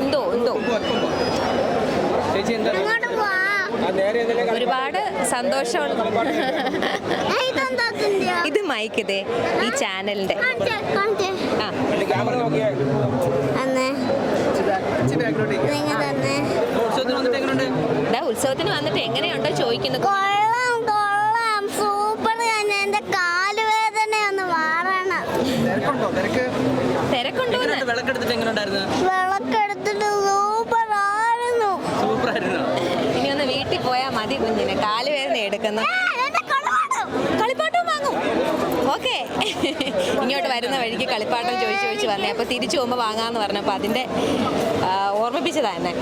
എന്തോ ഒരുപാട് സന്തോഷമുള്ള ഇത് മൈക്കിതേ ഈ ചാനലിന്റെ ഉത്സവത്തിന് വന്നിട്ട് എങ്ങനെയുണ്ടോ ചോദിക്കുന്നു. തിരക്കുണ്ടോ? ഇനി ഒന്ന് വീട്ടിൽ പോയാൽ മതി കുഞ്ഞിന്, കാലുവേദന എടുക്കുന്നു. കളിപ്പാട്ടം വാങ്ങും. ഓക്കെ, ഇങ്ങോട്ട് വരുന്ന വഴിക്ക് കളിപ്പാട്ടം ചോദിച്ച് വന്നേ. അപ്പോൾ തിരിച്ചു പോകുമ്പോൾ വാങ്ങാമെന്ന് പറഞ്ഞപ്പോൾ അതിൻ്റെ ഓർമ്മിപ്പിച്ചതാ എന്നെ.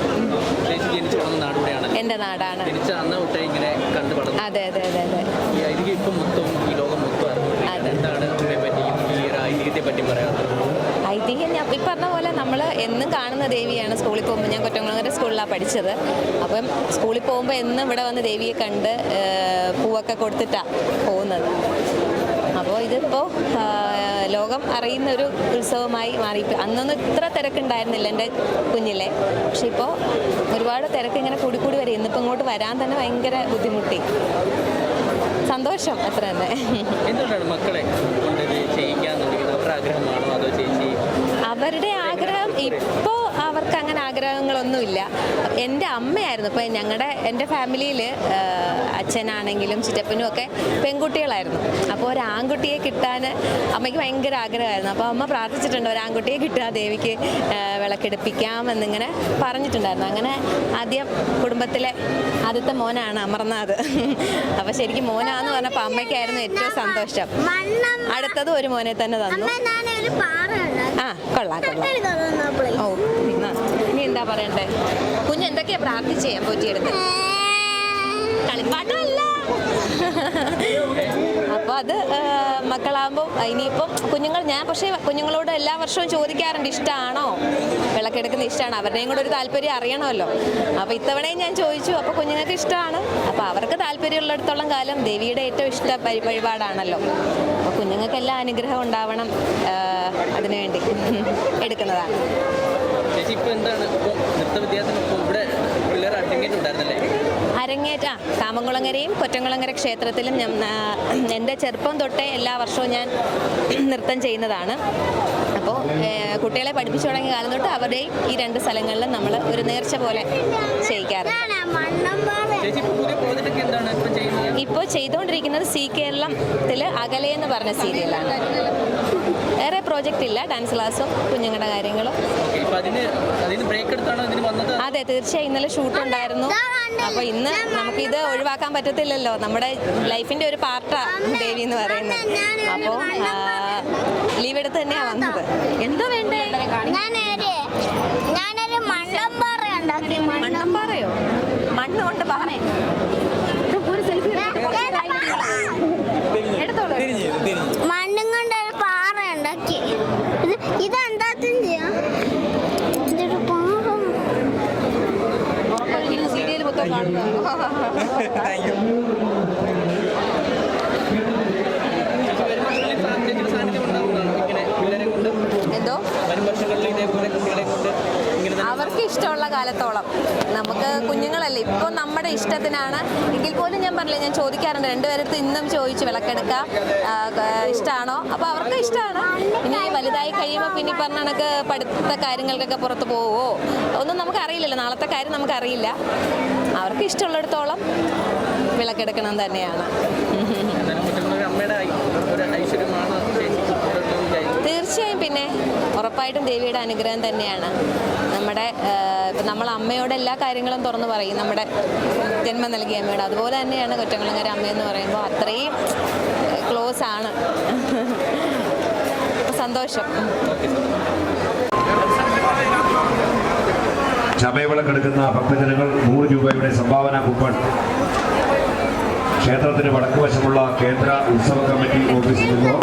എൻ്റെ നാടാണ്. അതെ അതെ അതെ അതെ. ഐതിഹ്യം ഞാൻ ഈ പറഞ്ഞ പോലെ നമ്മൾ എന്നും കാണുന്ന ദേവിയാണ്. സ്കൂളിൽ പോകുമ്പോൾ ഞാൻ കൊറ്റംകുളങ്ങര സ്കൂളിലാണ് പഠിച്ചത്. അപ്പം സ്കൂളിൽ പോകുമ്പോൾ എന്നും ഇവിടെ വന്ന് ദേവിയെ കണ്ട് പൂവൊക്കെ കൊടുത്തിട്ടാണ് പോകുന്നത്. അപ്പോൾ ഇതിപ്പോൾ ലോകം അറിയുന്നൊരു ഉത്സവമായി മാറി. അന്നൊന്നും ഇത്ര തിരക്കുണ്ടായിരുന്നില്ല എൻ്റെ കുഞ്ഞിലെ. പക്ഷെ ഇപ്പോൾ ഒരുപാട് തിരക്ക് ഇങ്ങനെ കൂടി വരും. ഇന്നിപ്പോൾ ഇങ്ങോട്ട് വരാൻ തന്നെ ഭയങ്കര ബുദ്ധിമുട്ടി. സന്തോഷം അത്ര തന്നെ. എന്തുകൊണ്ടാണ് മക്കളെ അവരുടെ ആഗ്രഹം ഇപ്പോൾ അവർക്ക് അങ്ങനെ ആഗ്രഹങ്ങളൊന്നുമില്ല. എൻ്റെ അമ്മയായിരുന്നു. ഇപ്പം എൻ്റെ ഫാമിലിയിൽ അച്ഛനാണെങ്കിലും ചിറ്റപ്പനും ഒക്കെ പെൺകുട്ടികളായിരുന്നു. അപ്പോൾ ഒരു ആൺകുട്ടിയെ കിട്ടാൻ അമ്മയ്ക്ക് ഭയങ്കര ആഗ്രഹമായിരുന്നു. അപ്പോൾ അമ്മ പ്രാർത്ഥിച്ചിട്ടുണ്ട്, ഒരു ആൺകുട്ടിയെ കിട്ടുക ദേവിക്ക് വിളക്കെടുപ്പിക്കാമെന്നിങ്ങനെ പറഞ്ഞിട്ടുണ്ടായിരുന്നു. അങ്ങനെ ആദ്യം കുടുംബത്തിലെ ആദ്യത്തെ മോനാണ് അമർനാഥ്. അപ്പോൾ ശരിക്കും മോനാന്ന് പറഞ്ഞപ്പോൾ അമ്മയ്ക്കായിരുന്നു ഏറ്റവും സന്തോഷം. അടുത്തത് ഒരു മോനെ തന്നെ തന്നു. ആ കൊള്ളാം. ഓ ഇനി എന്താ പറയണ്ടേ? കുഞ്ഞ് എന്തൊക്കെയാ പ്രാർത്ഥിച്ചേ പോറ്റിയെടുത്ത്? കളിപ്പാട്ടമല്ല. അപ്പോൾ അത് മക്കളാകുമ്പോൾ ഇനിയിപ്പം പക്ഷേ കുഞ്ഞുങ്ങളോട് എല്ലാ വർഷവും ചോദിക്കാറുണ്ട്, ഇഷ്ടമാണോ വിളക്കെടുക്കുന്ന, ഇഷ്ടമാണ്. അവരുടെയും കൂടെ ഒരു താല്പര്യം അറിയണമല്ലോ. അപ്പോൾ ഇത്തവണയും ഞാൻ ചോദിച്ചു. അപ്പോൾ കുഞ്ഞുങ്ങൾക്ക് ഇഷ്ടമാണ്. അപ്പോൾ അവർക്ക് താല്പര്യമുള്ളിടത്തോളം കാലം ദേവിയുടെ ഏറ്റവും ഇഷ്ട വഴിപാടാണല്ലോ. അപ്പോൾ കുഞ്ഞുങ്ങൾക്കെല്ലാം അനുഗ്രഹം ഉണ്ടാവണം, അതിനുവേണ്ടി എടുക്കുന്നതാണ്. അരങ്ങേറ്റം കാമംകുളങ്ങരയും കൊറ്റംകുളങ്ങര ക്ഷേത്രത്തിലും എൻ്റെ ചെറുപ്പം തൊട്ടേ എല്ലാ വർഷവും ഞാൻ നൃത്തം ചെയ്യുന്നതാണ്. അപ്പോൾ കുട്ടികളെ പഠിപ്പിച്ചു തുടങ്ങിയ കാലം തൊട്ട് അവരുടെയും ഈ രണ്ട് സ്ഥലങ്ങളിലും നമ്മൾ ഒരു നേർച്ച പോലെ ചെയ്യിക്കാറുണ്ട്. ഇപ്പോൾ ചെയ്തുകൊണ്ടിരിക്കുന്നത് സി കേരളത്തിൽ അകലെ എന്ന് പറഞ്ഞ സീരിയലാണ്. വേറെ പ്രോജക്റ്റ് ഇല്ല, ഡാൻസ് ക്ലാസ്സും കുഞ്ഞുങ്ങളുടെ കാര്യങ്ങളും. അതെ തീർച്ചയായും. ഇന്നലെ ഷൂട്ട് ഉണ്ടായിരുന്നു. അപ്പോൾ ഇന്ന് നമുക്കിത് ഒഴിവാക്കാൻ പറ്റത്തില്ലല്ലോ. നമ്മുടെ ലൈഫിൻ്റെ ഒരു പാർട്ടാണ് ദേവി എന്ന് പറയുന്നത്. അപ്പോൾ ലീവ് എടുത്ത് തന്നെയാണ് വന്നത്. എന്തോ വേണ്ടേ? മണ്ണമ്പാറയോ? മണ്ണ് കൊണ്ട് പാറേ എടുത്തോളൂ. മണ്ണും കൊണ്ട് ഒരു പാറ ഉണ്ടാക്കി. ഇതെന്താ സീരിയൽ മൊത്തം കാണുന്നതാണോ? എന്തോ അവർക്ക് ഇഷ്ടമുള്ള കാലത്തോളം. നമുക്ക് കുഞ്ഞുങ്ങളല്ലേ, ഇപ്പോൾ നമ്മുടെ ഇഷ്ടത്തിനാണ് എങ്കിൽ പോലും ഞാൻ പറഞ്ഞില്ല, ഞാൻ ചോദിക്കാറുണ്ട് രണ്ടുപേരടുത്ത് ഇന്നും ചോദിച്ചു വിളക്കെടുക്കാം ഇഷ്ടമാണോ. അപ്പോൾ അവർക്ക് ഇഷ്ടമാണ്. ഇനി വലുതായി കഴിയുമ്പോൾ പിന്നെ പറഞ്ഞ കണക്ക് പഠിത്ത കാര്യങ്ങൾക്കൊക്കെ പുറത്ത് പോവുമോ ഒന്നും നമുക്കറിയില്ലല്ലോ. നാളത്തെ കാര്യം നമുക്കറിയില്ല. അവർക്ക് ഇഷ്ടമുള്ളിടത്തോളം വിളക്കെടുക്കണം തന്നെയാണ്. തീർച്ചയായും. പിന്നെ ഉറപ്പായിട്ടും ദേവിയുടെ അനുഗ്രഹം തന്നെയാണ്. നമ്മൾ അമ്മയോട് എല്ലാ കാര്യങ്ങളും തുറന്നു പറയും, നമ്മുടെ ജന്മം നൽകിയ അമ്മയോട്. അതുപോലെ തന്നെയാണ് കൊറ്റംകുളങ്ങര അമ്മയെന്ന് പറയുമ്പോൾ അത്രയും ക്ലോസ് ആണ്. സന്തോഷം. ശബരിമലക്കെടുക്കുന്ന ഭക്തജനങ്ങൾ 100 രൂപയുടെ സംഭാവന കൂപ്പൺ ക്ഷേത്രത്തിന് വടക്കുവശമുള്ള കേന്ദ്ര ഉത്സവ കമ്മിറ്റി ഓഫീസിൽ നിന്നോ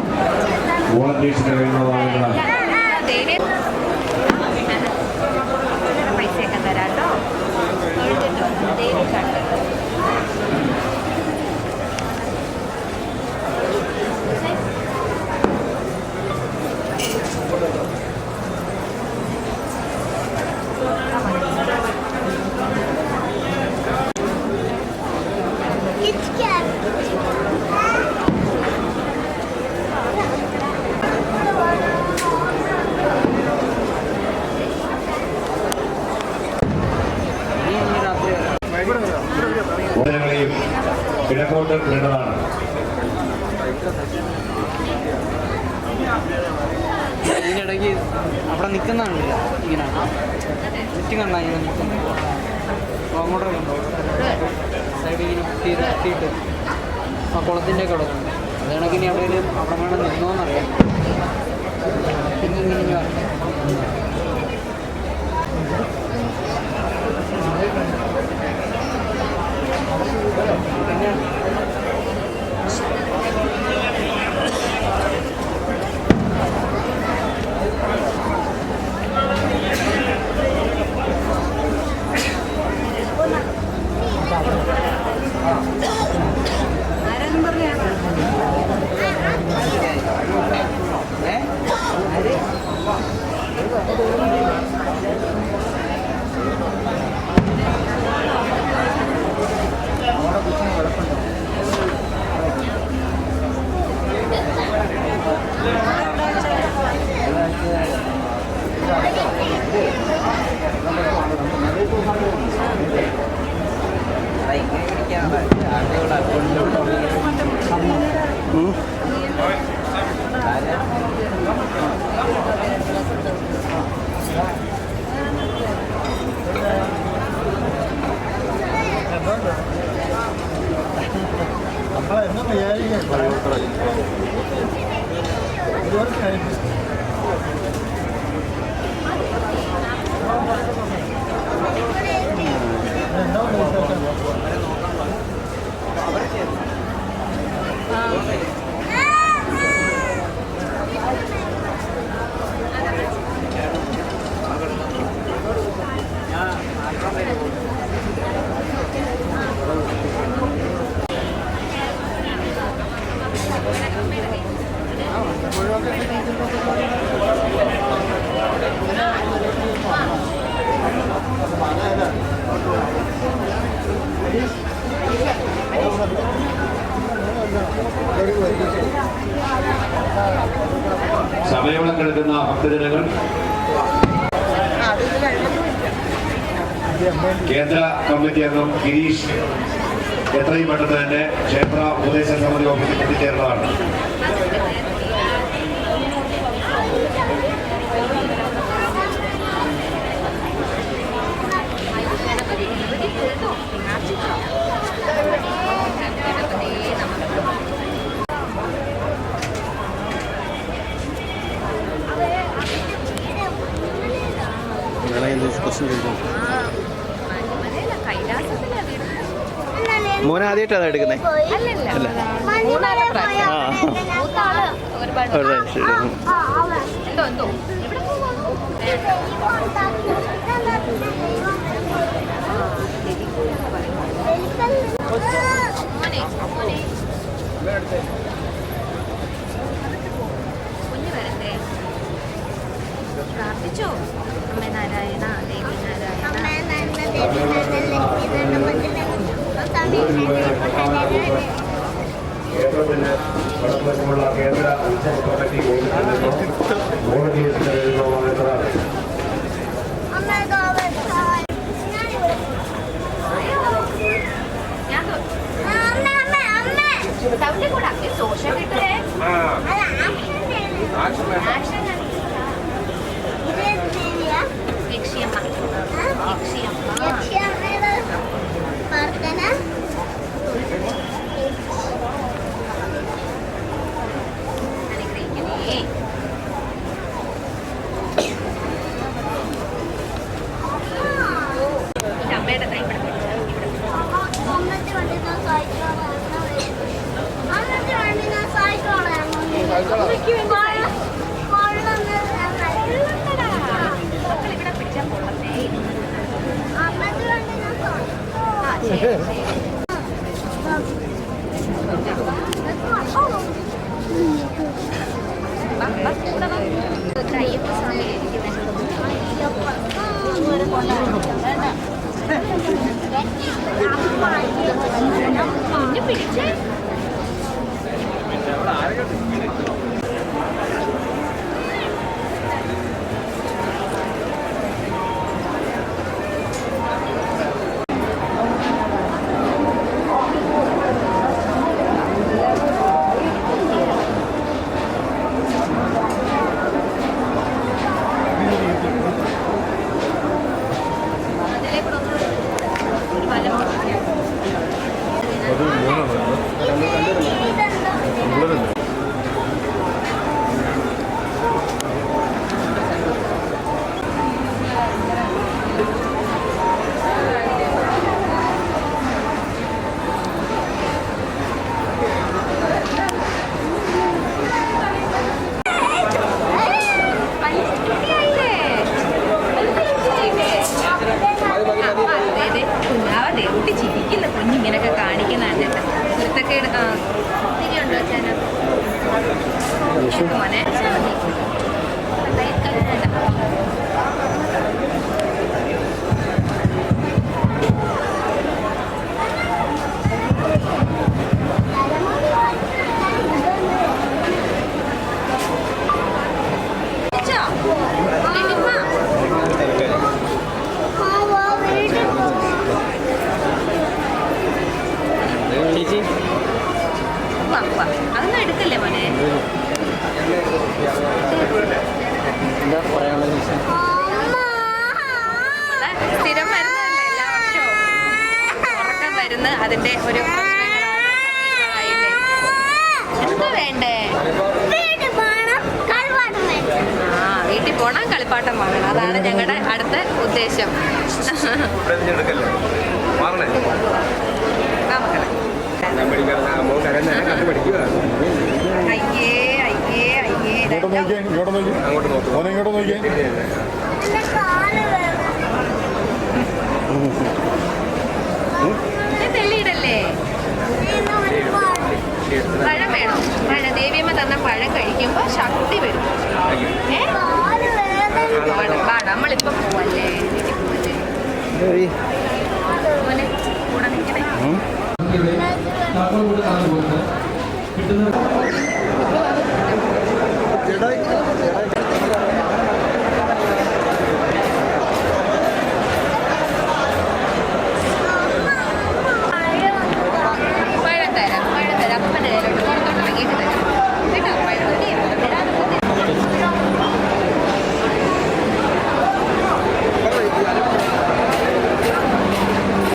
വോളണ്ടിയേഴ്സിന് കഴിയുന്നതാണ്. പൈസയൊക്കെ തരാട്ടോ. കിഴക്കോട്ട് വിടേണ്ടതാണ്. ഇതിനിടയ്ക്ക് അവിടെ നിൽക്കുന്നതാണില്ല ഇങ്ങനെ ചുറ്റും കണ്ടാൽ ഇങ്ങനെ നിൽക്കുന്നത്. അപ്പോൾ അങ്ങോട്ടൊക്കെ ഉണ്ടോ സൈഡിൽ ഇങ്ങനെ കുത്തിയിട്ട് ആ കുളത്തിൻ്റെ ഒക്കെ കിടക്കുന്നുണ്ട്. അത് കണക്കിന് എവിടെയെങ്കിലും അവിടെ വേണം നിന്നോന്നറിയാം. പിന്നെ ഇങ്ങനെ വരട്ടെ. സമയവളം കിടക്കുന്ന ഭക്തജനങ്ങൾ കേന്ദ്ര കമ്മിറ്റി അംഗം ഗിരീഷ് എത്രയും പെട്ടെന്ന് തന്നെ ക്ഷേത്ര ഉപദേശ സമിതി ഓഫീസിൽ എത്തിച്ചേർന്നതാണ്. മോനെ ആദ്യമായിട്ടാണ് എടുക്കുന്നത്. പ്രാർത്ഥിച്ചോ അമ്മ നാരായണ ദേവി നാരായണ. ക്ഷേത്രത്തിന് വടക്കുവശമുള്ള കേന്ദ്ര ഉത്സവ കമ്മിറ്റി ഓഫീസിൽ നിന്നോ വോളണ്ടിയേഴ്സിന്റെ പേരിലോ വാങ്ങുന്നതാണ്. അതിന്റെ ഒരു പ്രശ്നങ്ങളായില്ലേ? എന്താ വേണ്ടേ? വീട്ടിൽ പോണം, കളിപ്പാട്ടം വാങ്ങണം. അതാണ് ഞങ്ങളുടെ അടുത്ത ഉദ്ദേശം. അയ്യേ അയ്യേ അയ്യേ തെള്ളിയിടല്ലേ? പഴം വേണോ? പഴം ദേവിയമ്മ തന്ന പഴം കഴിക്കുമ്പോ ശക്തി വരും. നമ്മളിപ്പോ പോവല്ലേ? മോനെ കൂടെ നിൽക്കണേ.